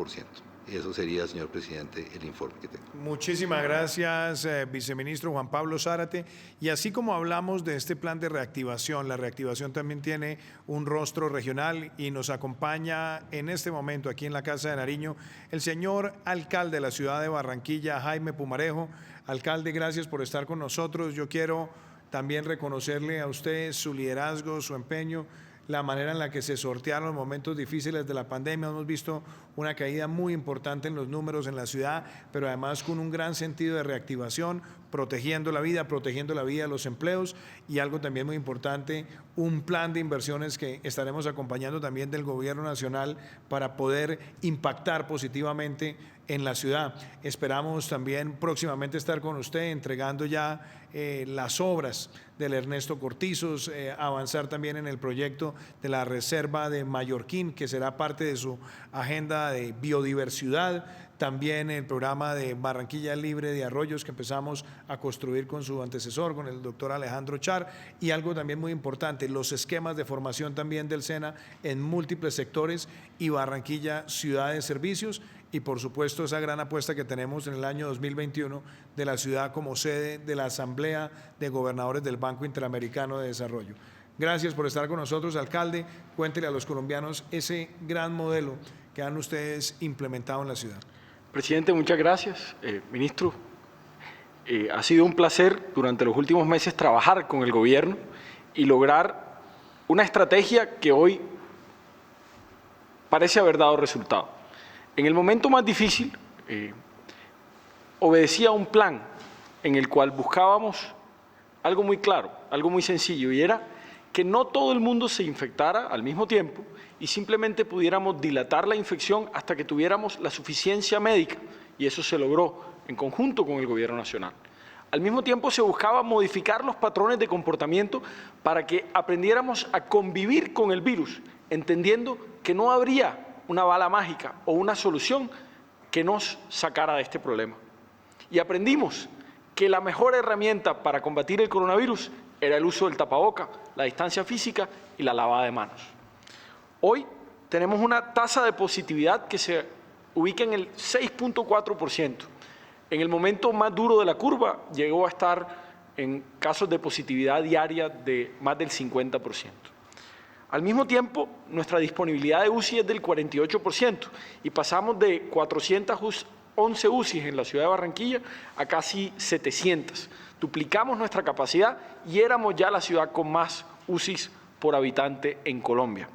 Eso sería, señor presidente, el informe que tengo. Muchísimas gracias, viceministro Juan Pablo Zárate. Y así como hablamos de este plan de reactivación, la reactivación también tiene un rostro regional, y nos acompaña en este momento aquí en la Casa de Nariño el señor alcalde de la ciudad de Barranquilla, Jaime Pumarejo. Alcalde, gracias por estar con nosotros. Yo quiero también reconocerle a usted su liderazgo, su empeño, la manera en la que se sortearon los momentos difíciles de la pandemia. Hemos visto una caída muy importante en los números en la ciudad, pero además con un gran sentido de reactivación, protegiendo la vida de los empleos, y algo también muy importante, un plan de inversiones que estaremos acompañando también del gobierno nacional para poder impactar positivamente en la ciudad. Esperamos también próximamente estar con usted entregando ya las obras del Ernesto Cortizos, avanzar también en el proyecto de la Reserva de Mallorquín, que será parte de su agenda de biodiversidad. también el programa de Barranquilla Libre de Arroyos que empezamos a construir con su antecesor, con el doctor Alejandro Char, y algo también muy importante, los esquemas de formación también del SENA en múltiples sectores y Barranquilla Ciudad de Servicios, y por supuesto esa gran apuesta que tenemos en el año 2021 de la ciudad como sede de la Asamblea de Gobernadores del Banco Interamericano de Desarrollo. Gracias por estar con nosotros, alcalde. Cuéntele a los colombianos ese gran modelo que han ustedes implementado en la ciudad. Presidente, muchas gracias. Ministro, ha sido un placer durante los últimos meses trabajar con el gobierno y lograr una estrategia que hoy parece haber dado resultado. En el momento más difícil, obedecía a un plan en el cual buscábamos algo muy claro, algo muy sencillo, y era que no todo el mundo se infectara al mismo tiempo y simplemente pudiéramos dilatar la infección hasta que tuviéramos la suficiencia médica, y eso se logró en conjunto con el Gobierno Nacional. Al mismo tiempo se buscaba modificar los patrones de comportamiento para que aprendiéramos a convivir con el virus, entendiendo que no habría una bala mágica o una solución que nos sacara de este problema. Y aprendimos que la mejor herramienta para combatir el coronavirus era el uso del tapaboca, la distancia física y la lavada de manos. Hoy tenemos una tasa de positividad que se ubica en el 6.4%. En el momento más duro de la curva llegó a estar en casos de positividad diaria de más del 50%. Al mismo tiempo, nuestra disponibilidad de UCI es del 48% y pasamos de 411 UCIs en la ciudad de Barranquilla a casi 700. Duplicamos nuestra capacidad y éramos ya la ciudad con más UCIs por habitante en Colombia.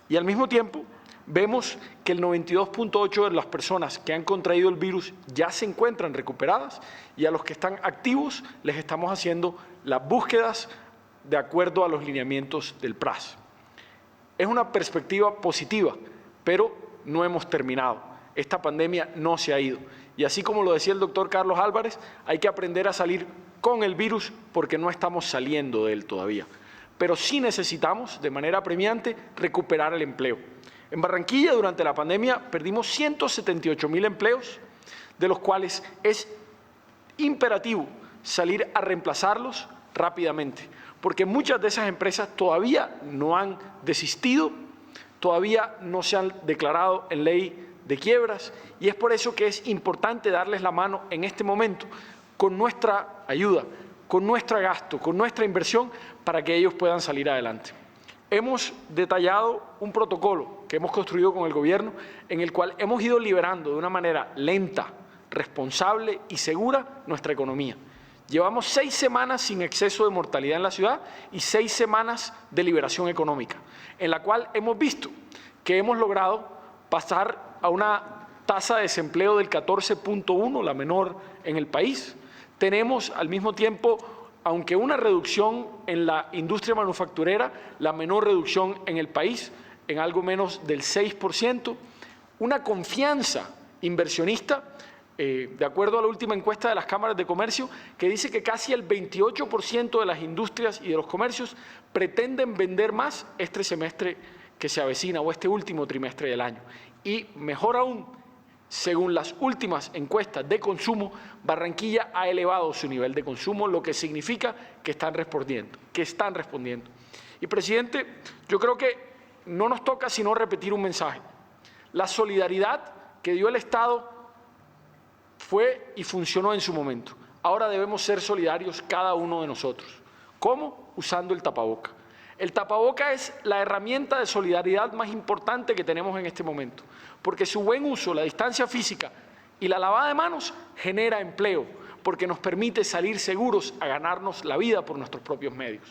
Y al mismo tiempo, vemos que el 92.8% de las personas que han contraído el virus ya se encuentran recuperadas, y a los que están activos les estamos haciendo las búsquedas de acuerdo a los lineamientos del PRAS. Es una perspectiva positiva, pero no hemos terminado. Esta pandemia no se ha ido. Y así como lo decía el doctor Carlos Álvarez, hay que aprender a salir con el virus porque no estamos saliendo de él todavía. Pero sí necesitamos, de manera apremiante, recuperar el empleo. En Barranquilla, durante la pandemia, perdimos 178.000 empleos, de los cuales es imperativo salir a reemplazarlos rápidamente, porque muchas de esas empresas todavía no han desistido, todavía no se han declarado en ley de quiebras, y es por eso que es importante darles la mano en este momento con nuestra ayuda, con nuestro gasto, con nuestra inversión, para que ellos puedan salir adelante. Hemos detallado un protocolo que hemos construido con el gobierno en el cual hemos ido liberando de una manera lenta, responsable y segura nuestra economía. Llevamos 6 semanas sin exceso de mortalidad en la ciudad y 6 semanas de liberación económica, en la cual hemos visto que hemos logrado pasar a una tasa de desempleo del 14.1, la menor en el país. Tenemos al mismo tiempo, aunque una reducción en la industria manufacturera, la menor reducción en el país, en algo menos del 6%, una confianza inversionista, de acuerdo a la última encuesta de las cámaras de comercio, que dice que casi el 28% de las industrias y de los comercios pretenden vender más este semestre que se avecina o este último trimestre del año. Y mejor aún, según las últimas encuestas de consumo, Barranquilla ha elevado su nivel de consumo, lo que significa que están respondiendo. Y, presidente, yo creo que no nos toca sino repetir un mensaje. La solidaridad que dio el Estado fue y funcionó en su momento. Ahora debemos ser solidarios cada uno de nosotros. ¿Cómo? Usando el tapaboca. El tapaboca es la herramienta de solidaridad más importante que tenemos en este momento, porque su buen uso, la distancia física y la lavada de manos genera empleo, porque nos permite salir seguros a ganarnos la vida por nuestros propios medios.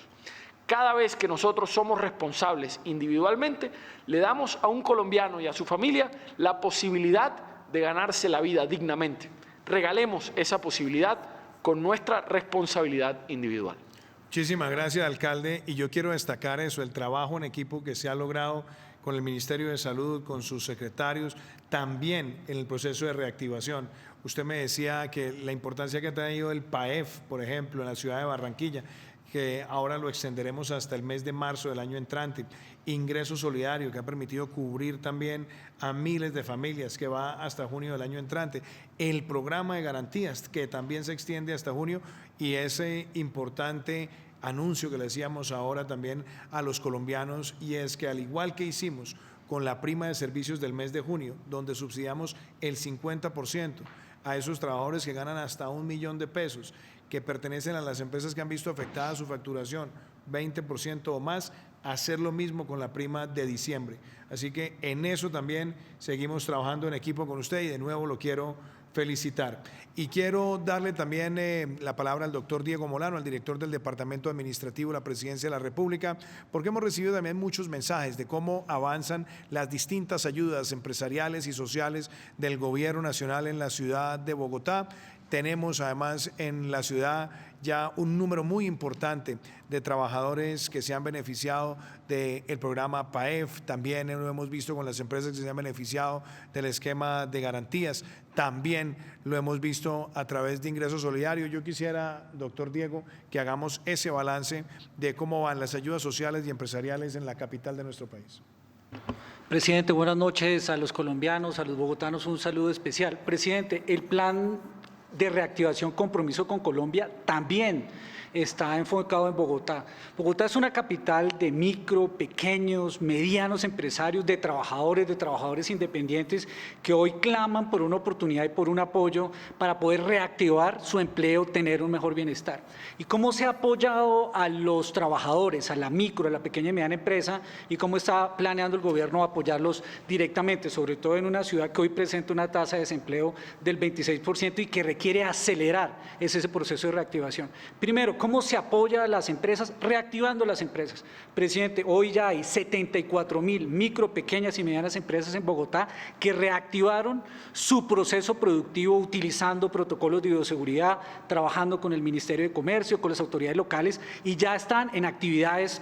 Cada vez que nosotros somos responsables individualmente, le damos a un colombiano y a su familia la posibilidad de ganarse la vida dignamente. Regalemos esa posibilidad con nuestra responsabilidad individual. Muchísimas gracias, alcalde. Y yo quiero destacar eso, el trabajo en equipo que se ha logrado con el Ministerio de Salud, con sus secretarios, también en el proceso de reactivación. Usted me decía que la importancia que ha tenido el PAEF, por ejemplo, en la ciudad de Barranquilla, que ahora lo extenderemos hasta el mes de marzo del año entrante. Ingreso solidario, que ha permitido cubrir también a miles de familias, que va hasta junio del año entrante. El programa de garantías, que también se extiende hasta junio, y ese importante anuncio que le decíamos ahora también a los colombianos, y es que al igual que hicimos con la prima de servicios del mes de junio, donde subsidiamos el 50% a esos trabajadores que ganan hasta $1 millón, que pertenecen a las empresas que han visto afectada su facturación 20% o más, hacer lo mismo con la prima de diciembre. Así que en eso también seguimos trabajando en equipo con usted, y de nuevo lo quiero felicitar. Y quiero darle también la palabra al doctor Diego Molano, al director del Departamento Administrativo de la Presidencia de la República, porque hemos recibido también muchos mensajes de cómo avanzan las distintas ayudas empresariales y sociales del Gobierno Nacional en la ciudad de Bogotá. Tenemos además en la ciudad ya un número muy importante de trabajadores que se han beneficiado del programa PAEF. También lo hemos visto con las empresas que se han beneficiado del esquema de garantías. También lo hemos visto a través de ingreso solidario. Yo quisiera, doctor Diego, que hagamos ese balance de cómo van las ayudas sociales y empresariales en la capital de nuestro país. Presidente, buenas noches a los colombianos, a los bogotanos, un saludo especial. Presidente, el plan de reactivación Compromiso con Colombia también está enfocado en Bogotá. Bogotá es una capital de micro, pequeños, medianos empresarios, de trabajadores independientes que hoy claman por una oportunidad y por un apoyo para poder reactivar su empleo, tener un mejor bienestar. ¿Y cómo se ha apoyado a los trabajadores, a la micro, a la pequeña y mediana empresa, y cómo está planeando el gobierno apoyarlos directamente, sobre todo en una ciudad que hoy presenta una tasa de desempleo del 26% y que requiere acelerar ese proceso de reactivación? Primero, ¿cómo se apoya a las empresas? Reactivando las empresas. Presidente, hoy ya hay 74.000 micro, pequeñas y medianas empresas en Bogotá que reactivaron su proceso productivo utilizando protocolos de bioseguridad, trabajando con el Ministerio de Comercio, con las autoridades locales, y ya están en actividades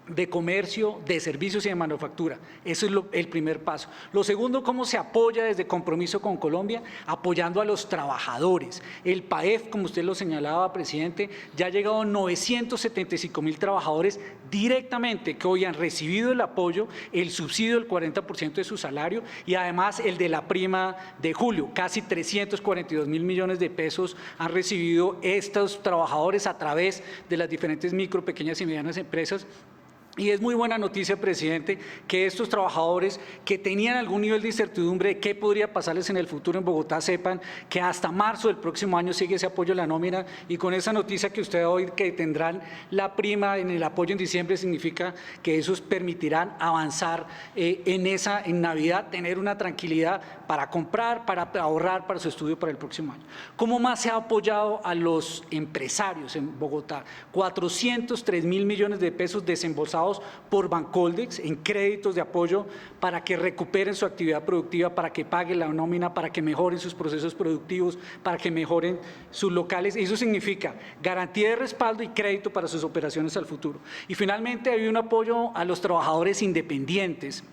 de comercio, de servicios y de manufactura. Eso es el primer paso. Lo segundo, cómo se apoya desde Compromiso con Colombia, apoyando a los trabajadores. El PAEF, como usted lo señalaba, presidente, ya ha llegado a 975.000 trabajadores directamente que hoy han recibido el apoyo, el subsidio del 40% de su salario, y además el de la prima de julio. Casi 342.000 millones de pesos han recibido estos trabajadores a través de las diferentes micro, pequeñas y medianas empresas. Y es muy buena noticia, presidente, que estos trabajadores que tenían algún nivel de incertidumbre de qué podría pasarles en el futuro en Bogotá sepan que hasta marzo del próximo año sigue ese apoyo a la nómina, y con esa noticia que usted hoy que tendrán la prima en el apoyo en diciembre significa que esos permitirán avanzar en Navidad, tener una tranquilidad para comprar, para ahorrar para su estudio para el próximo año. ¿Cómo más se ha apoyado a los empresarios en Bogotá? 403.000 millones de pesos desembolsados por Bancoldex en créditos de apoyo para que recuperen su actividad productiva, para que paguen la nómina, para que mejoren sus procesos productivos, para que mejoren sus locales. Eso significa garantía de respaldo y crédito para sus operaciones al futuro. Y finalmente hay un apoyo a los trabajadores independientes,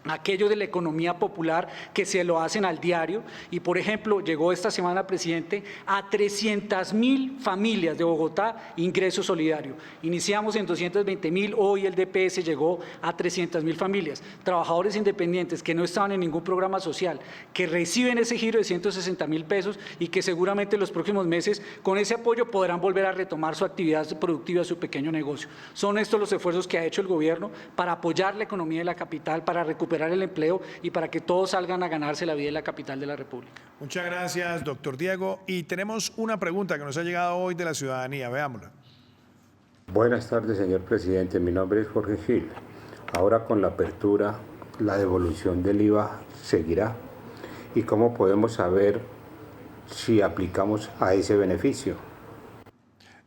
aquellos de la economía popular que se lo hacen al diario, y por ejemplo llegó esta semana, presidente, a 300.000 familias de Bogotá ingreso solidario. Iniciamos en 220.000, hoy el DPS llegó a 300.000 familias, trabajadores independientes que no estaban en ningún programa social, que reciben ese giro de 160.000 pesos y que seguramente en los próximos meses con ese apoyo podrán volver a retomar su actividad productiva, su pequeño negocio. Son estos los esfuerzos que ha hecho el gobierno para apoyar la economía de la capital, para recuperar el empleo y para que todos salgan a ganarse la vida en la capital de la República. Muchas gracias, doctor Diego. Y tenemos una pregunta que nos ha llegado hoy de la ciudadanía. Veámosla. Buenas tardes, señor presidente. Mi nombre es Jorge Gil. Ahora con la apertura, la devolución del IVA seguirá. ¿Y cómo podemos saber si aplicamos a ese beneficio?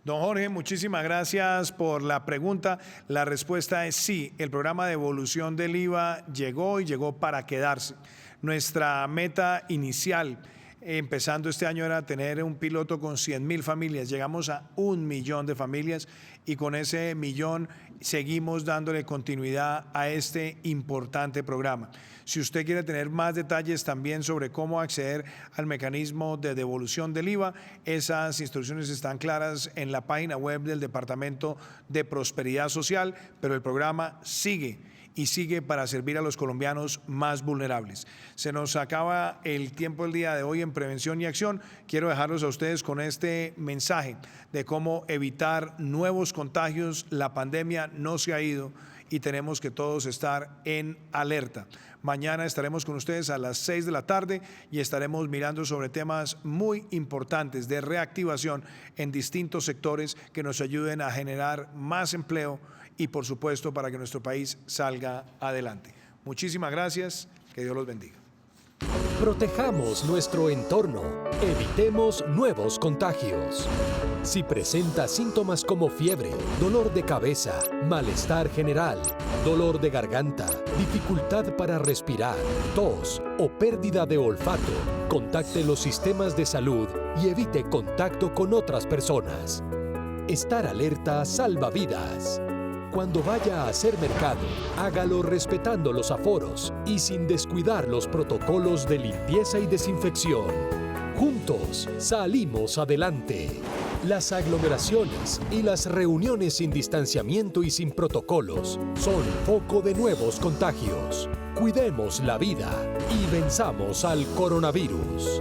Don Jorge, muchísimas gracias por la pregunta. La respuesta es sí, el programa de devolución del IVA llegó y llegó para quedarse. Nuestra meta inicial empezando este año era tener un piloto con 100.000 familias. Llegamos a 1 millón de familias y con ese millón seguimos dándole continuidad a este importante programa. Si usted quiere tener más detalles también sobre cómo acceder al mecanismo de devolución del IVA, esas instrucciones están claras en la página web del Departamento de Prosperidad Social, pero el programa sigue y sigue para servir a los colombianos más vulnerables. Se nos acaba el tiempo del día de hoy en Prevención y Acción. Quiero dejarlos a ustedes con este mensaje de cómo evitar nuevos contagios. La pandemia no se ha ido y tenemos que todos estar en alerta. Mañana estaremos con ustedes a las 6 de la tarde y estaremos mirando sobre temas muy importantes de reactivación en distintos sectores que nos ayuden a generar más empleo y, por supuesto, para que nuestro país salga adelante. Muchísimas gracias. Que Dios los bendiga. Protejamos nuestro entorno. Evitemos nuevos contagios. Si presenta síntomas como fiebre, dolor de cabeza, malestar general, dolor de garganta, dificultad para respirar, tos o pérdida de olfato, contacte los sistemas de salud y evite contacto con otras personas. Estar alerta salva vidas. Cuando vaya a hacer mercado, hágalo respetando los aforos y sin descuidar los protocolos de limpieza y desinfección. Juntos salimos adelante. Las aglomeraciones y las reuniones sin distanciamiento y sin protocolos son foco de nuevos contagios. Cuidemos la vida y venzamos al coronavirus.